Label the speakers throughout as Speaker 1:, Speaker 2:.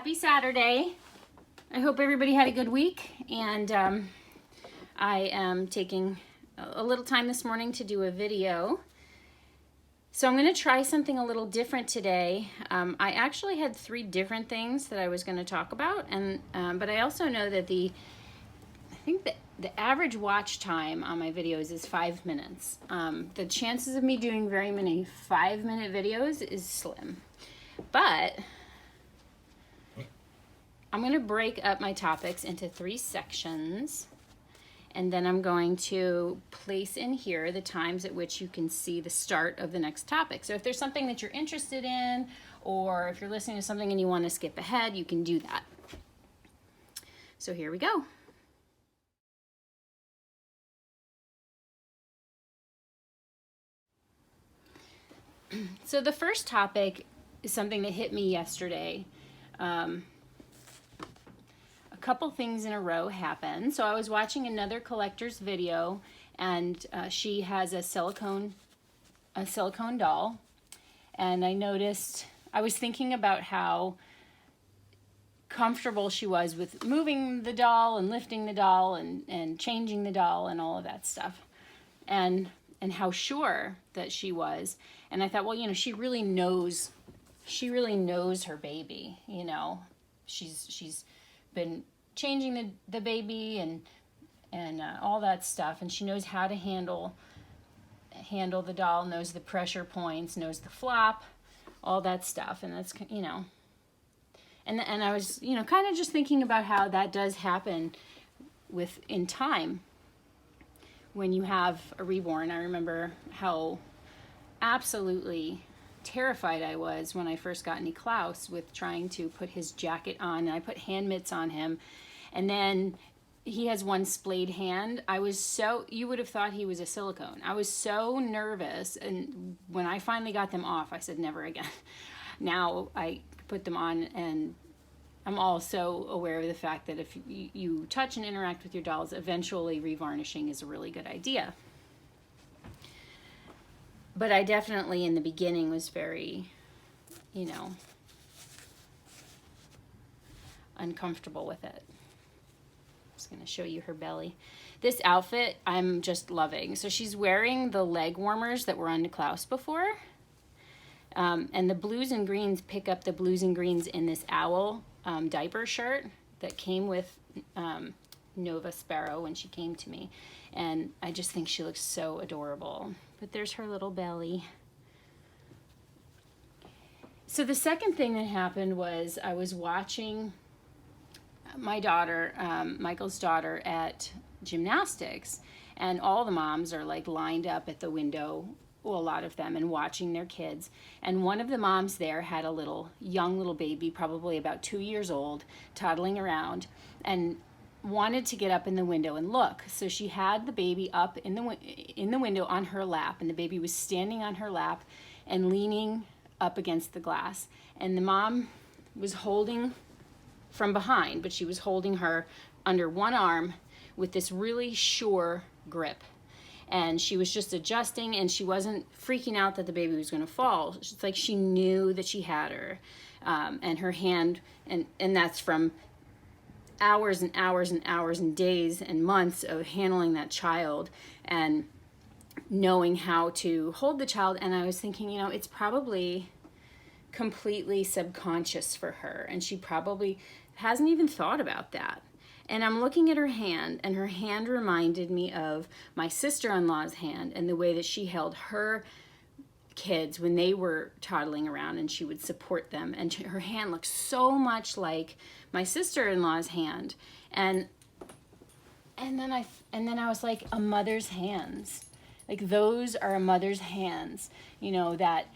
Speaker 1: Happy Saturday. I hope everybody had a good week, and I am taking a little time this morning to do a video. So I'm going to try something a little different today. I actually had 3 different things that I was going to talk about, and but I also know that I think that the average watch time on my videos is 5 minutes. The chances of me doing very many 5-minute videos is slim, but I'm going to break up my topics into 3 sections, and then I'm going to place in here the times at which you can see the start of the next topic. So if there's something that you're interested in, or if you're listening to something and you want to skip ahead, you can do that. So here we go. So the first topic is something that hit me yesterday. A couple things in a row happened. So I was watching another collector's video, and she has a silicone doll, and I noticed, I was thinking about how comfortable she was with moving the doll and lifting the doll and changing the doll and all of that stuff, and how sure that she was. And I thought, well, you know, she really knows her baby. You know, she's been changing the baby and all that stuff, and she knows how to handle the doll, knows the pressure points, knows the flop, all that stuff. And that's, you know, and I was, you know, kind of just thinking about how that does happen in time when you have a reborn. I remember how absolutely terrified I was when I first got Niklaus with trying to put his jacket on, and I put hand mitts on him, and then he has one splayed hand. You would have thought he was a silicone. I was so nervous, and when I finally got them off, I said never again. Now I put them on, and I'm also aware of the fact that if you touch and interact with your dolls, eventually revarnishing is a really good idea. But I definitely, in the beginning, was very, you know, uncomfortable with it. I'm just going to show you her belly. This outfit, I'm just loving. So she's wearing the leg warmers that were on Niklaus before. And the blues and greens pick up the blues and greens in this owl diaper shirt that came with Nova Sparrow when she came to me. And I just think she looks so adorable. But there's her little belly. So the second thing that happened was I was watching my daughter, Michael's daughter, at gymnastics, and all the moms are like lined up at the window, well, a lot of them, and watching their kids. And one of the moms there had a young little baby, probably about 2 years old, toddling around, and wanted to get up in the window and look. So she had the baby up in the window on her lap, and the baby was standing on her lap and leaning up against the glass. And the mom was holding from behind, but she was holding her under one arm with this really sure grip. And she was just adjusting, and she wasn't freaking out that the baby was going to fall. It's like she knew that she had her, and her hand, and that's from hours and hours and hours and days and months of handling that child and knowing how to hold the child. And I was thinking, you know, it's probably completely subconscious for her, and she probably hasn't even thought about that. And I'm looking at her hand, and her hand reminded me of my sister-in-law's hand and the way that she held her kids when they were toddling around, and she would support them. And her hand looked so much like my sister-in-law's hand. And then I was like, a mother's hands. Like, those are a mother's hands. You know, that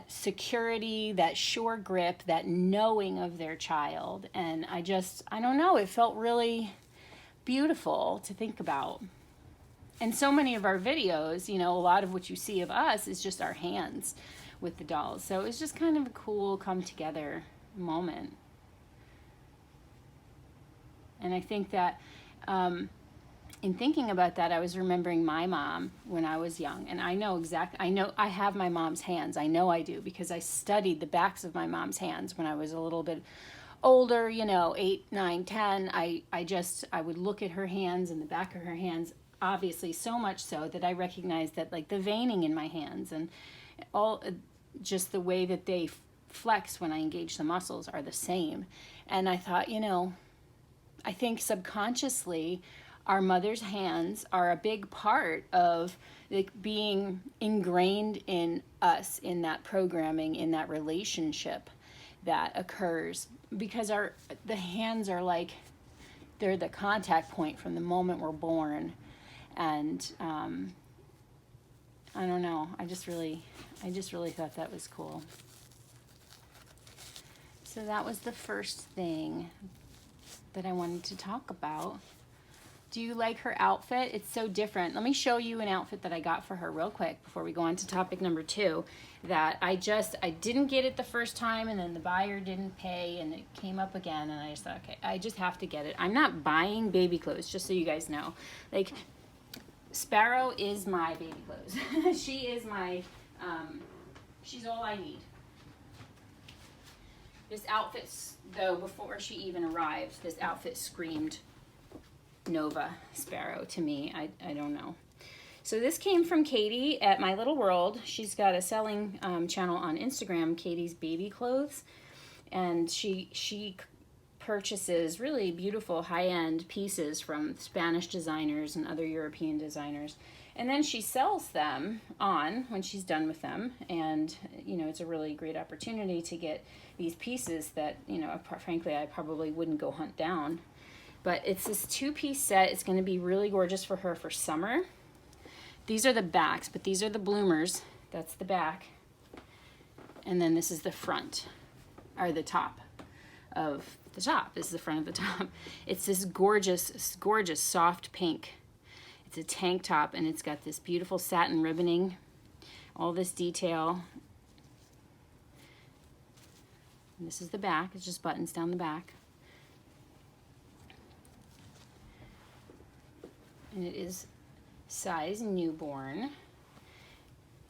Speaker 1: security, that sure grip, that knowing of their child. And I don't know, it felt really beautiful to think about. And so many of our videos, you know, a lot of what you see of us is just our hands with the dolls. So it was just kind of a cool come together moment. And I think that in thinking about that, I was remembering my mom when I was young. And I know I have my mom's hands. I know I do, because I studied the backs of my mom's hands when I was a little bit older, you know, 8, 9, 10, I would look at her hands and the back of her hands, obviously so much so that I recognized that like the veining in my hands and all, just the way that they flex when I engage the muscles are the same. And I thought, you know, I think subconsciously our mother's hands are a big part of like being ingrained in us, in that programming, in that relationship that occurs, because the hands are like, they're the contact point from the moment we're born. And I don't know, I just really thought that was cool. So that was the first thing that I wanted to talk about. Do you like her outfit? It's so different. Let me show you an outfit that I got for her real quick before we go on to topic number 2, that I didn't get it the first time, and then the buyer didn't pay and it came up again, and I just thought, okay, I just have to get it. I'm not buying baby clothes, just so you guys know. Like, Sparrow is my baby clothes. She is my, she's all I need. This outfit, though, before she even arrived, this outfit screamed Nova Sparrow to me. I don't know. So this came from Katie at My Little World. She's got a selling channel on Instagram, Katie's Baby Clothes, and she purchases really beautiful high-end pieces from Spanish designers and other European designers, and then she sells them on when she's done with them. And you know, it's a really great opportunity to get these pieces that, you know, frankly I probably wouldn't go hunt down. But it's this 2-piece set. It's going to be really gorgeous for her for summer. These are the backs, but these are the bloomers. That's the back. And then this is the front, or the top of the top. This is the front of the top. It's this gorgeous, gorgeous soft pink. It's a tank top, and it's got this beautiful satin ribboning, all this detail. And this is the back. It's just buttons down the back. And it is size newborn.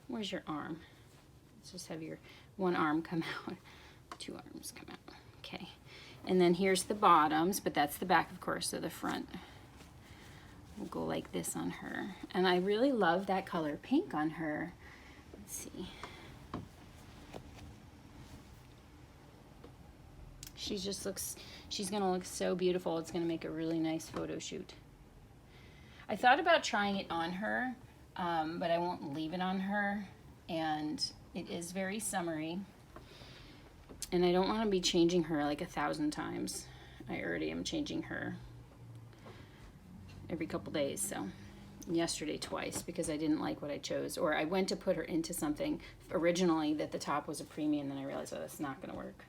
Speaker 1: Where's your arm? Let's just have your one arm come out. 2 arms come out. Okay. And then here's the bottoms, but that's the back, of course, so the front will go like this on her. And I really love that color pink on her. Let's see. She just looks, she's gonna look so beautiful. It's gonna make a really nice photo shoot. I thought about trying it on her, but I won't leave it on her, and it is very summery, and I don't want to be changing her like 1,000 times. I already am changing her every couple days, so yesterday twice because I didn't like what I chose, or I went to put her into something originally that the top was a premium, and then I realized, oh, that's not going to work.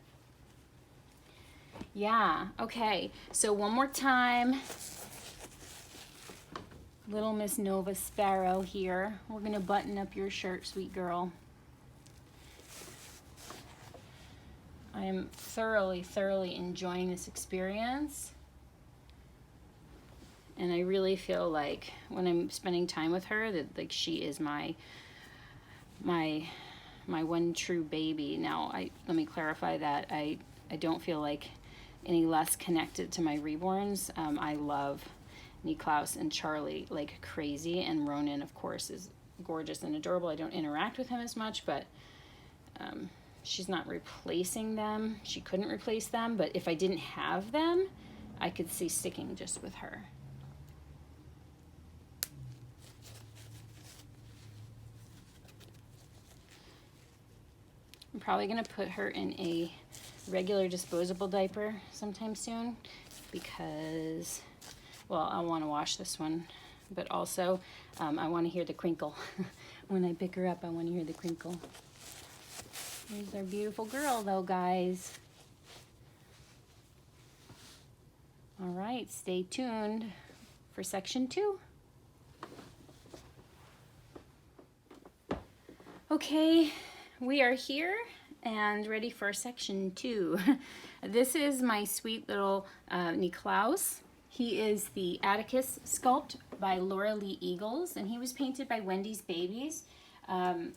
Speaker 1: Yeah, okay, so one more time. Little Miss Nova Sparrow here. We're gonna button up your shirt, sweet girl. I am thoroughly, thoroughly enjoying this experience. And I really feel like when I'm spending time with her, that like she is my one true baby. Now, let me clarify that I don't feel like any less connected to my Reborns. I love Niklaus and Charlie like crazy, and Ronan, of course, is gorgeous and adorable. I don't interact with him as much, but she's not replacing them. She couldn't replace them, but if I didn't have them, I could see sticking just with her. I'm probably going to put her in a regular disposable diaper sometime soon because, well, I want to wash this one, but also I want to hear the crinkle. When I pick her up, I want to hear the crinkle. There's our beautiful girl, though, guys. All right, stay tuned for section 2. Okay, we are here and ready for section 2. This is my sweet little Niklaus. He is the Atticus sculpt by Laura Lee Eagles, and he was painted by Wendy's Babies.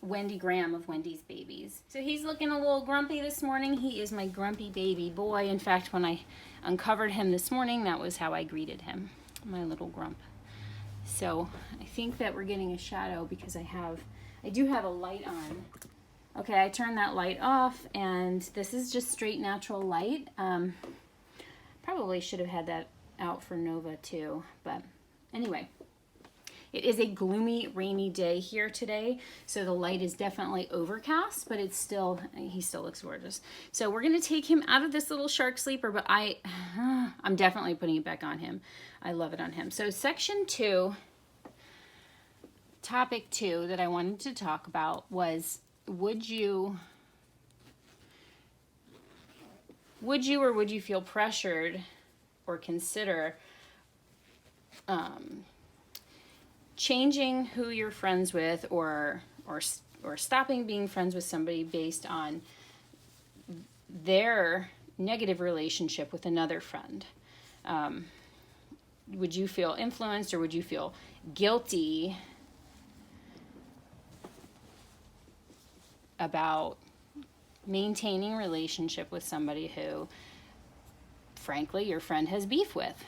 Speaker 1: Wendy Graham of Wendy's Babies. So he's looking a little grumpy this morning. He is my grumpy baby boy. In fact, when I uncovered him this morning, that was how I greeted him, my little grump. So I think that we're getting a shadow because I do have a light on. Okay, I turned that light off, and this is just straight natural light. Probably should have had that out for Nova too, but anyway. It is a gloomy, rainy day here today, so the light is definitely overcast, but he still looks gorgeous. So we're going to take him out of this little shark sleeper, but I'm definitely putting it back on him. I love it on him. So section 2, topic 2 that I wanted to talk about was, would you or would you feel pressured or consider changing who you're friends with or stopping being friends with somebody based on their negative relationship with another friend? Would you feel influenced or would you feel guilty about maintaining a relationship with somebody who, frankly, your friend has beef with?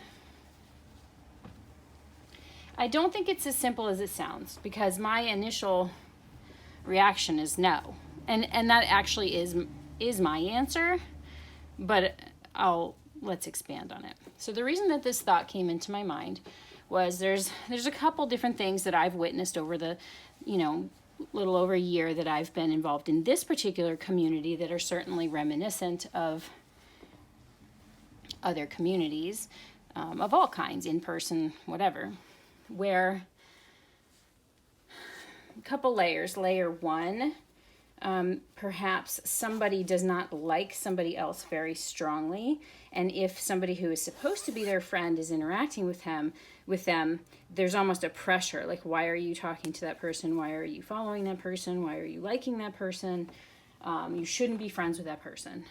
Speaker 1: I don't think it's as simple as it sounds, because my initial reaction is no. And that actually is my answer, but let's expand on it. So the reason that this thought came into my mind was there's a couple different things that I've witnessed over the, little over a year that I've been involved in this particular community that are certainly reminiscent of other communities of all kinds, in person, whatever, where a couple layers. Layer 1, perhaps somebody does not like somebody else very strongly, and if somebody who is supposed to be their friend is interacting with them, there's almost a pressure, like, why are you talking to that person? Why are you following that person? Why are you liking that person? You shouldn't be friends with that person.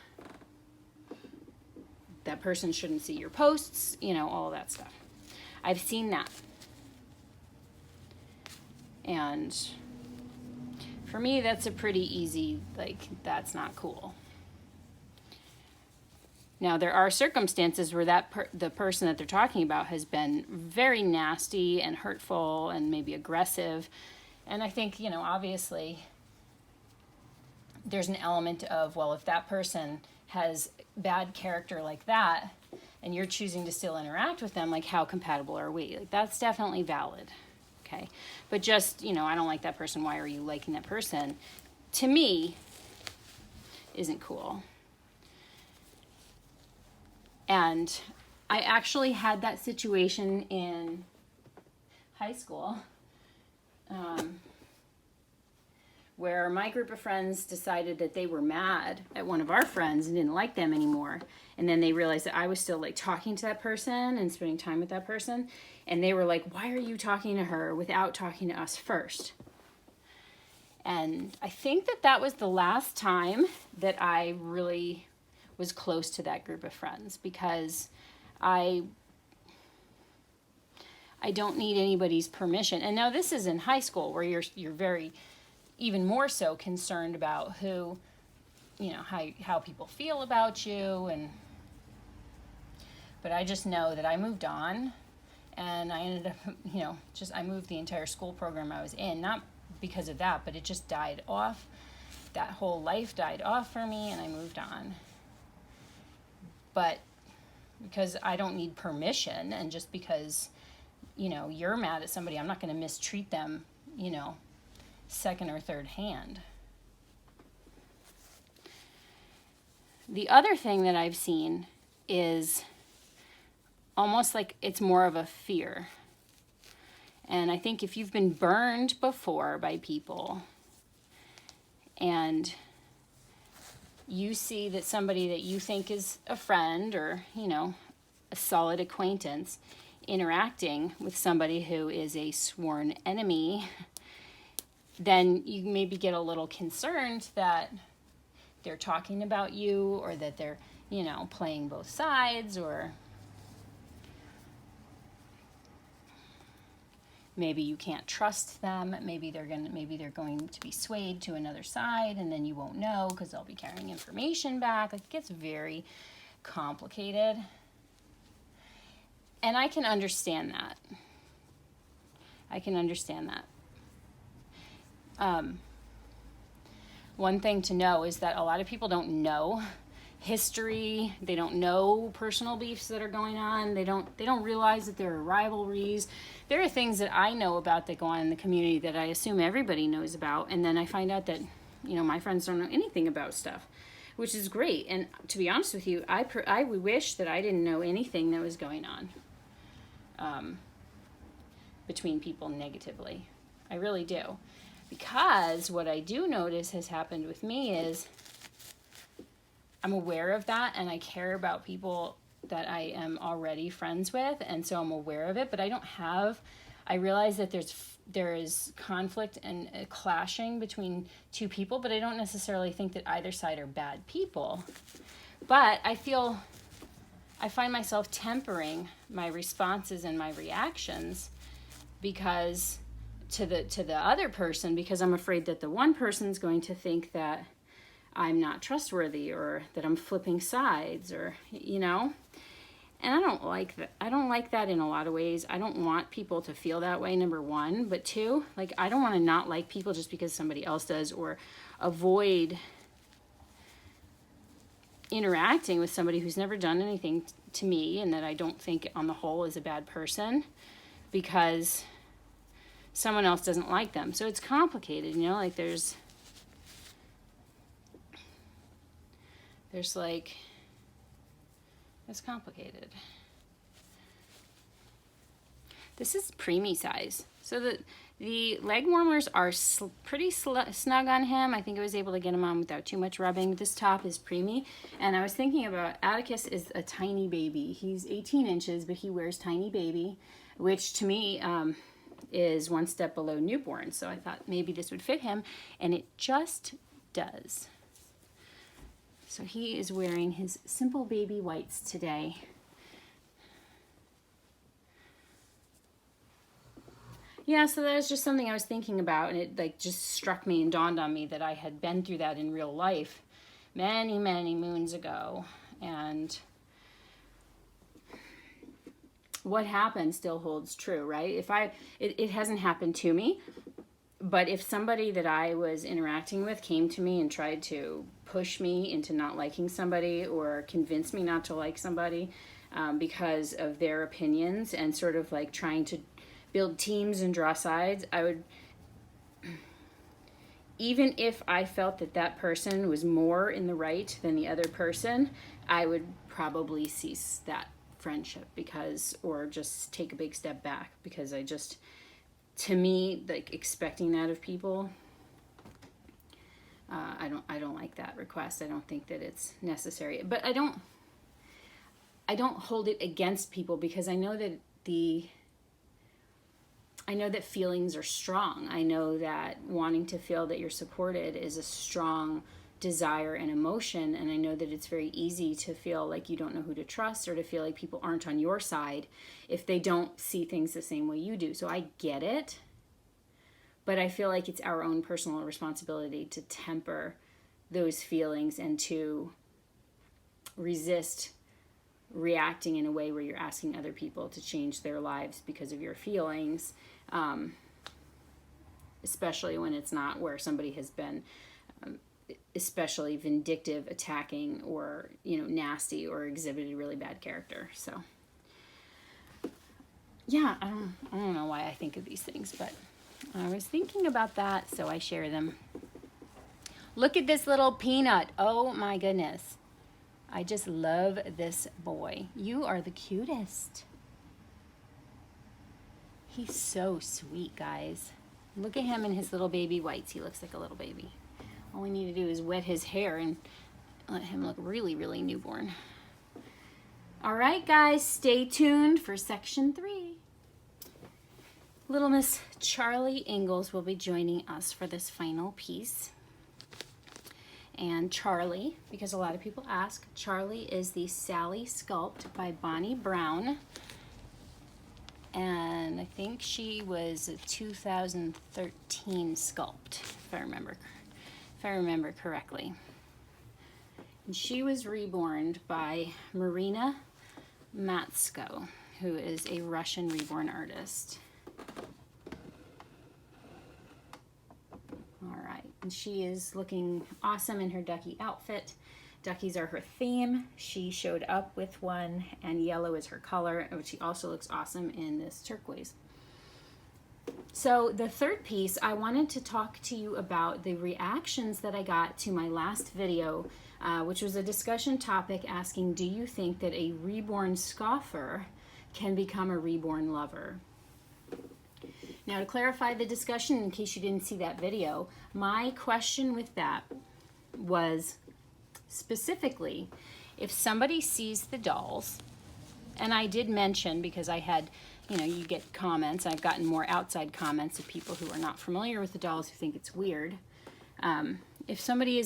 Speaker 1: That person shouldn't see your posts, all of that stuff. I've seen that. And for me, that's a pretty easy, that's not cool. Now, there are circumstances where the person that they're talking about has been very nasty and hurtful and maybe aggressive. And I think, obviously, there's an element of, well, if that person has bad character like that and you're choosing to still interact with them, how compatible are we? That's definitely valid. Okay. But just, I don't like that person. Why are you liking that person? To me, isn't cool. And I actually had that situation in high school where my group of friends decided that they were mad at one of our friends and didn't like them anymore. And then they realized that I was still talking to that person and spending time with that person. And they were like, why are you talking to her without talking to us first? And I think that was the last time that I really was close to that group of friends, because I don't need anybody's permission. And now this is in high school where you're very, even more so concerned about who, how people feel about you. But I just know that I moved on, and I ended up, I moved the entire school program I was in, not because of that, but it just died off. That whole life died off for me, and I moved on. But because I don't need permission, and just because, you're mad at somebody, I'm not going to mistreat them, second or third hand. The other thing that I've seen is almost like it's more of a fear. And I think if you've been burned before by people and you see that somebody that you think is a friend or, a solid acquaintance interacting with somebody who is a sworn enemy, then you maybe get a little concerned that they're talking about you, or that they're, playing both sides, or maybe you can't trust them. Maybe they're going to be swayed to another side, and then you won't know because they'll be carrying information back. Like, it gets very complicated. And I can understand that. I can understand that. One thing to know is that a lot of people don't know history. They don't know personal beefs that are going on. They don't realize that there are rivalries. There are things that I know about that go on in the community that I assume everybody knows about, and then I find out that, you know, my friends don't know anything about stuff, which is great. And to be honest with you, I wish that I didn't know anything that was going on between people negatively. I really do. Because what I do notice has happened with me is I'm aware of that, and I care about people that I am already friends with, and so I'm aware of it, but I realize that there is conflict and clashing between two people, but I don't necessarily think that either side are bad people. But I find myself tempering my responses and my reactions because to the other person, because I'm afraid that the one person's going to think that I'm not trustworthy or that I'm flipping sides, or, you know. And I don't like that. I don't like that in a lot of ways. I don't want people to feel that way, number one. But two, like, I don't want to not like people just because somebody else does, or avoid interacting with somebody who's never done anything to me and that I don't think on the whole is a bad person because someone else doesn't like them. So it's complicated, you know, like there's like, it's complicated. This is preemie size. So the leg warmers are pretty snug on him. I think I was able to get him on without too much rubbing. This top is preemie. And I was thinking about, Atticus is a tiny baby. He's 18 inches, but he wears tiny baby, which to me is one step below newborn. So I thought maybe this would fit him, and it just does. So he is wearing his simple baby whites today. Yeah, so that was just something I was thinking about, and it like just struck me and dawned on me that I had been through that in real life many, many moons ago. And what happened still holds true, right? It hasn't happened to me, but if somebody that I was interacting with came to me and tried to push me into not liking somebody or convince me not to like somebody because of their opinions and sort of like trying to build teams and draw sides, I would, even if I felt that that person was more in the right than the other person, I would probably cease that friendship or just take a big step back, because to me, like, expecting that of people, I don't like that request. I don't think that it's necessary, but I don't hold it against people, because I know that feelings are strong. I know that wanting to feel that you're supported is a strong desire and emotion, and I know that it's very easy to feel like you don't know who to trust, or to feel like people aren't on your side if they don't see things the same way you do. So I get it, but I feel like it's our own personal responsibility to temper those feelings and to resist reacting in a way where you're asking other people to change their lives because of your feelings, especially when it's not where somebody has been especially vindictive, attacking, or, you know, nasty, or exhibited really bad character. So yeah, I don't know why I think of these things, but I was thinking about that, so I share them. Look at this little peanut. Oh my goodness. I just love this boy. You are the cutest. He's so sweet, guys. Look at him in his little baby whites. He looks like a little baby. All we need to do is wet his hair and let him look really, really newborn. All right, guys, stay tuned for section 3. Little Miss Charlie Ingalls will be joining us for this final piece. And Charlie, because a lot of people ask, Charlie is the Sally Sculpt by Bonnie Brown. and I think she was a 2013 sculpt, if I remember correctly. And she was reborned by Marina Matsko, who is a Russian reborn artist. All right, and she is looking awesome in her ducky outfit. Duckies are her theme. She showed up with one, and yellow is her color, which she also looks awesome in this turquoise. So the third piece, I wanted to talk to you about the reactions that I got to my last video, which was a discussion topic asking, do you think that a reborn scoffer can become a reborn lover? Now, to clarify the discussion, in case you didn't see that video, my question with that was specifically, if somebody sees the dolls, and I did mention, because I had, you know, you get comments, I've gotten more outside comments of people who are not familiar with the dolls who think it's weird. If somebody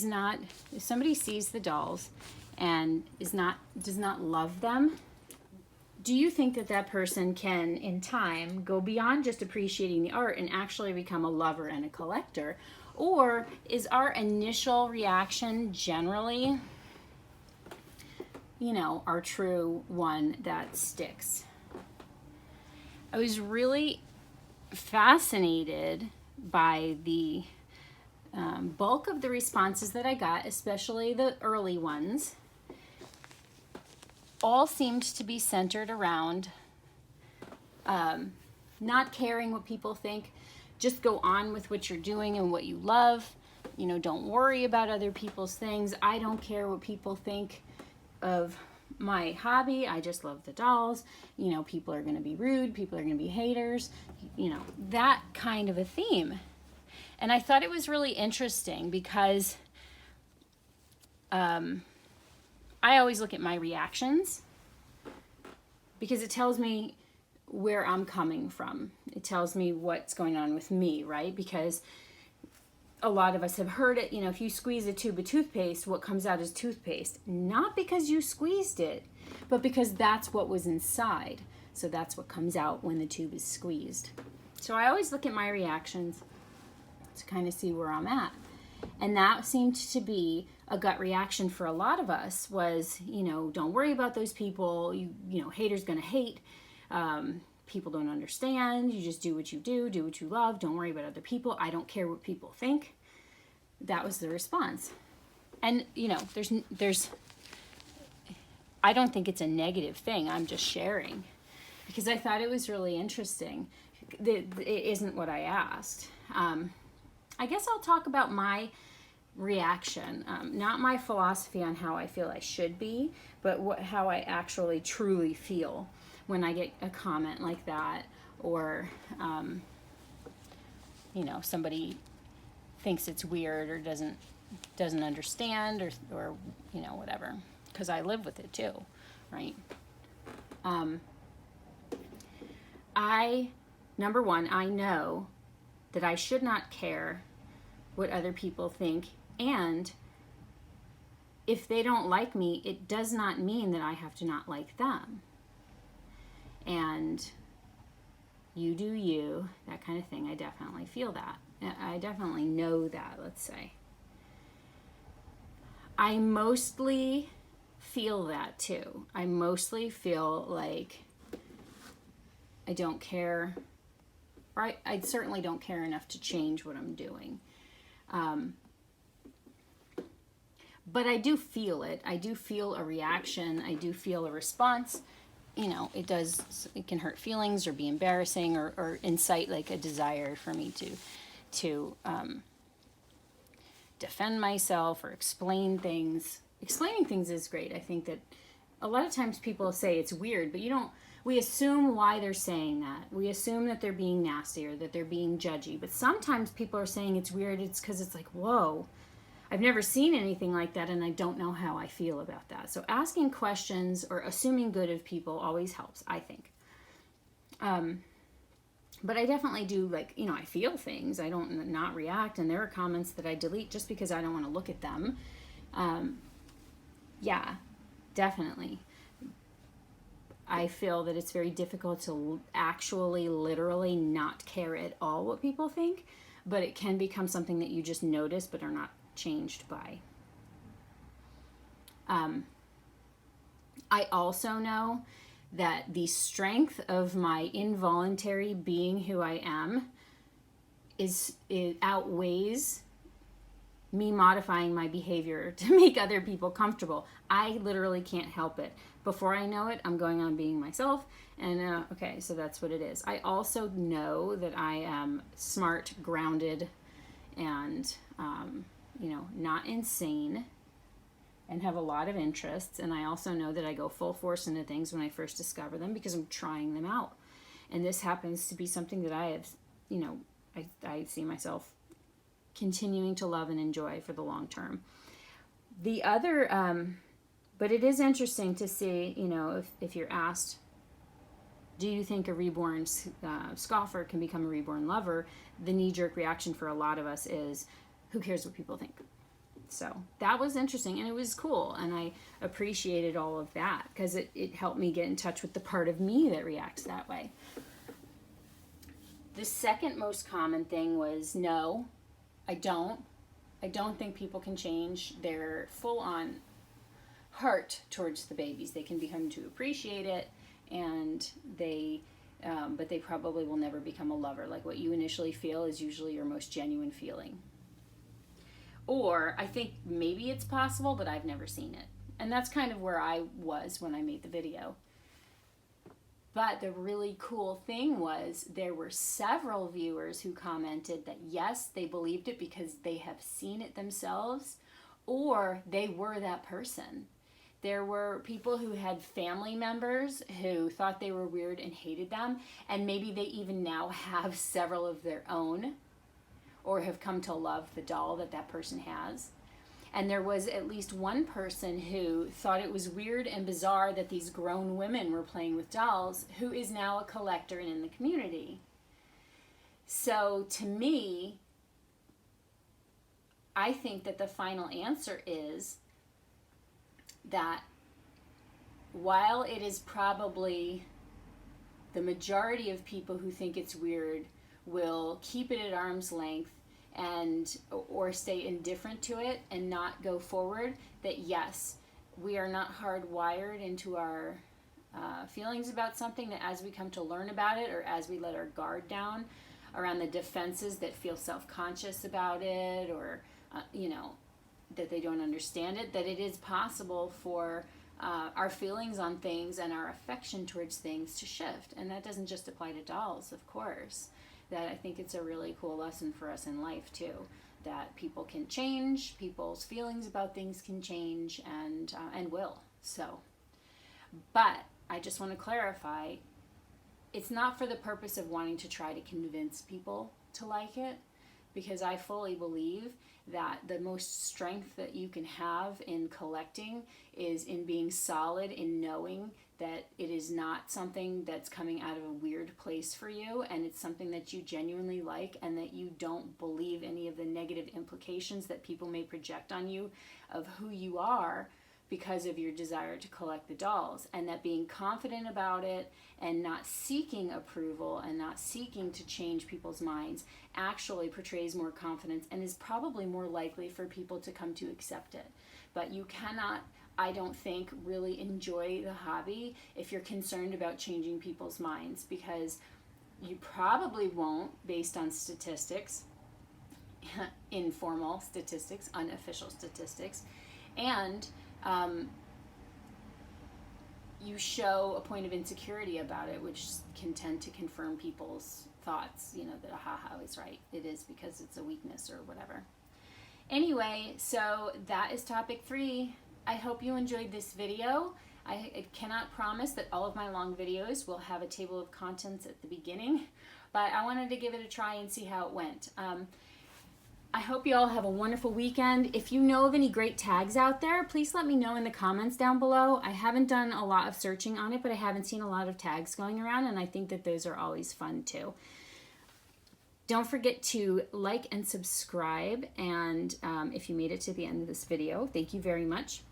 Speaker 1: sees the dolls and does not love them, do you think that that person can, in time, go beyond just appreciating the art and actually become a lover and a collector? Or is our initial reaction generally, you know, our true one that sticks? I was really fascinated by the bulk of the responses that I got, especially the early ones. All seemed to be centered around not caring what people think. Just go on with what you're doing and what you love. You know, don't worry about other people's things. I don't care what people think of my hobby. I just love the dolls. You know, people are going to be rude. People are going to be haters. You know, that kind of a theme. And I thought it was really interesting because I always look at my reactions because it tells me where I'm coming from. It tells me what's going on with me, right? Because a lot of us have heard it, you know, if you squeeze a tube of toothpaste, what comes out is toothpaste. Not because you squeezed it, but because that's what was inside. So that's what comes out when the tube is squeezed. So I always look at my reactions to kind of see where I'm at. And that seemed to be a gut reaction for a lot of us was, you know, don't worry about those people. You know, haters gonna hate. People don't understand. You just do what you do what you love. Don't worry about other people. I don't care what people think. That was the response. And, you know, I don't think it's a negative thing. I'm just sharing because I thought it was really interesting. It isn't what I asked. I guess I'll talk about my reaction, not my philosophy on how I feel I should be, but how I actually truly feel when I get a comment like that, or you know, somebody thinks it's weird or doesn't understand, or you know, whatever, because I live with it too, right? Number one, I know that I should not care what other people think, and if they don't like me, it does not mean that I have to not like them. And you do you, that kind of thing. I definitely feel that. I definitely know that, let's say. I mostly feel that too. I mostly feel like I don't care, or I certainly don't care enough to change what I'm doing. But I do feel it. I do feel a reaction. I do feel a response. You know, it can hurt feelings or be embarrassing or incite like a desire for me to defend myself or explain things. Explaining things is great. I think that a lot of times people say it's weird, but we assume why they're saying that. We assume that they're being nasty or that they're being judgy. But sometimes people are saying it's weird. It's because it's like, whoa, I've never seen anything like that, and I don't know how I feel about that. So asking questions or assuming good of people always helps, I think. But I definitely do, like, you know, I feel things. I don't not react, and there are comments that I delete just because I don't want to look at them. Yeah, definitely. I feel that it's very difficult to actually, literally not care at all what people think, but it can become something that you just notice but are not changed by. I also know that the strength of my involuntary being who I am it outweighs me modifying my behavior to make other people comfortable. I literally can't help it. Before I know it, I'm going on being myself, and okay, so that's what it is. I also know that I am smart, grounded, and not insane, and have a lot of interests. And I also know that I go full force into things when I first discover them because I'm trying them out. And this happens to be something that I have, I see myself continuing to love and enjoy for the long term. The other, but it is interesting to see, if you're asked, do you think a reborn scoffer can become a reborn lover? The knee-jerk reaction for a lot of us is, who cares what people think? So that was interesting, and it was cool, and I appreciated all of that because it helped me get in touch with the part of me that reacts that way. The second most common thing was, no, I don't think people can change their full-on heart towards the babies. They can become to appreciate it, and but they probably will never become a lover. Like, what you initially feel is usually your most genuine feeling. Or I think maybe it's possible, but I've never seen it. And that's kind of where I was when I made the video. But the really cool thing was there were several viewers who commented that yes, they believed it because they have seen it themselves, or they were that person. There were people who had family members who thought they were weird and hated them, and maybe they even now have several of their own, or have come to love the doll that person has. And there was at least one person who thought it was weird and bizarre that these grown women were playing with dolls, who is now a collector and in the community. So to me, I think that the final answer is that while it is probably the majority of people who think it's weird will keep it at arm's length and or stay indifferent to it and not go forward, that yes, we are not hardwired into our feelings about something, that as we come to learn about it, or as we let our guard down around the defenses that feel self-conscious about it, or that they don't understand it, that it is possible for our feelings on things and our affection towards things to shift. And that doesn't just apply to dolls, of course. That I think it's a really cool lesson for us in life too, that people can change, people's feelings about things can change, and will. So, but I just want to clarify, it's not for the purpose of wanting to try to convince people to like it, because I fully believe that the most strength that you can have in collecting is in being solid in knowing that it is not something that's coming out of a weird place for you, and it's something that you genuinely like, and that you don't believe any of the negative implications that people may project on you of who you are because of your desire to collect the dolls. And that being confident about it and not seeking approval and not seeking to change people's minds actually portrays more confidence and is probably more likely for people to come to accept it. But you cannot, I don't think, really enjoy the hobby if you're concerned about changing people's minds, because you probably won't, based on statistics, informal statistics, unofficial statistics, and you show a point of insecurity about it, which can tend to confirm people's thoughts, that I was right. It is because it's a weakness or whatever. Anyway, so that is topic 3. I hope you enjoyed this video. I cannot promise that all of my long videos will have a table of contents at the beginning, but I wanted to give it a try and see how it went. I hope you all have a wonderful weekend. If you know of any great tags out there, please let me know in the comments down below. I haven't done a lot of searching on it, but I haven't seen a lot of tags going around, and I think that those are always fun too. Don't forget to like and subscribe, and if you made it to the end of this video, thank you very much.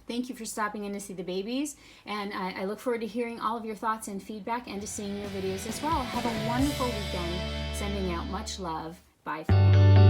Speaker 1: Thank you for stopping in to see the babies, and I look forward to hearing all of your thoughts and feedback and to seeing your videos as well. Have a wonderful weekend. Sending out much love. Bye for now.